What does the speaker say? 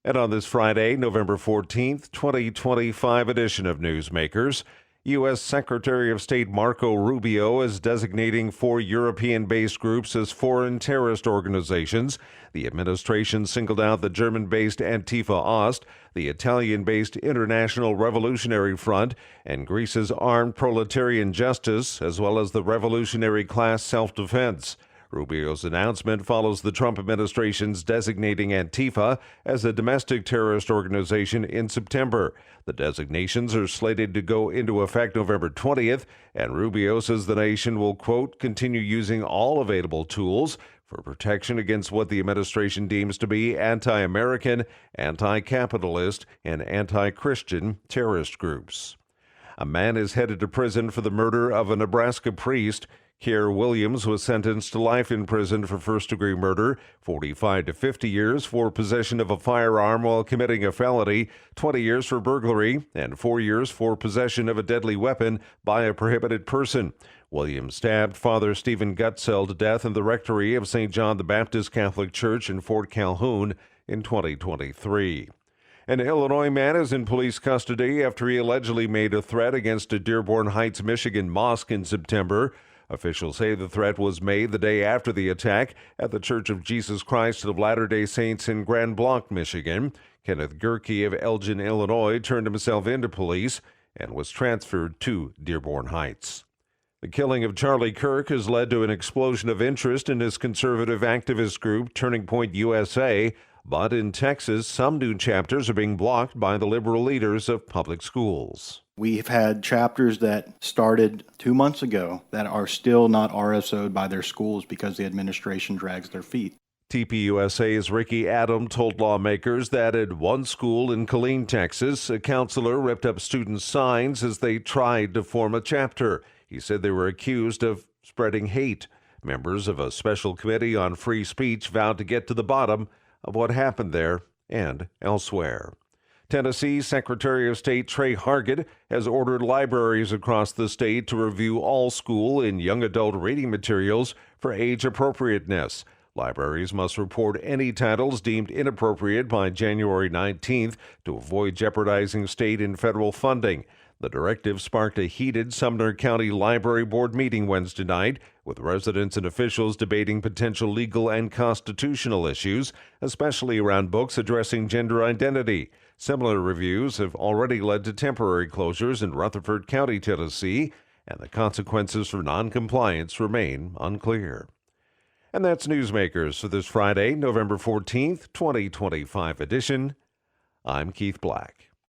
And on this Friday, November 14th, 2025 edition of Newsmakers, U.S. Secretary of State Marco Rubio is designating 4 European-based groups as foreign terrorist organizations. The administration singled out the German-based Antifa Ost, the Italian-based International Revolutionary Front, and Greece's Armed Proletarian Justice, as well as the Revolutionary Class Self-Defense. Rubio's announcement follows the Trump administration's designating Antifa as a domestic terrorist organization in September. The designations are slated to go into effect November 20th, and Rubio says the nation will, quote, continue using all available tools for protection against what the administration deems to be anti-American, anti-capitalist, and anti-Christian terrorist groups. A man is headed to prison for the murder of a Nebraska priest. Keir Williams was sentenced to life in prison for first-degree murder, 45 to 50 years for possession of a firearm while committing a felony, 20 years for burglary, and 4 years for possession of a deadly weapon by a prohibited person. Williams stabbed Father Stephen Gutzel to death in the rectory of St. John the Baptist Catholic Church in Fort Calhoun in 2023. An Illinois man is in police custody after he allegedly made a threat against a Dearborn Heights, Michigan mosque in September. Officials say the threat was made the day after the attack at the Church of Jesus Christ of Latter-day Saints in Grand Blanc, Michigan. Kenneth Gerke of Elgin, Illinois, turned himself into police and was transferred to Dearborn Heights. The killing of Charlie Kirk has led to an explosion of interest in his conservative activist group, Turning Point USA. But in Texas, some new chapters are being blocked by the liberal leaders of public schools. We've had chapters that started 2 months ago that are still not RSO'd by their schools because the administration drags their feet. TPUSA's Ricky Adam told lawmakers that at one school in Killeen, Texas, a counselor ripped up students' signs as they tried to form a chapter. He said they were accused of spreading hate. Members of a special committee on free speech vowed to get to the bottom of what happened there and elsewhere. Tennessee Secretary of State Trey Hargett has ordered libraries across the state to review all school and young adult reading materials for age appropriateness. Libraries must report any titles deemed inappropriate by January 19th to avoid jeopardizing state and federal funding. The directive sparked a heated Sumner County Library Board meeting Wednesday night, with residents and officials debating potential legal and constitutional issues, especially around books addressing gender identity. Similar reviews have already led to temporary closures in Rutherford County, Tennessee, and the consequences for noncompliance remain unclear. And that's Newsmakers for this Friday, November 14th, 2025 edition. I'm Keith Black.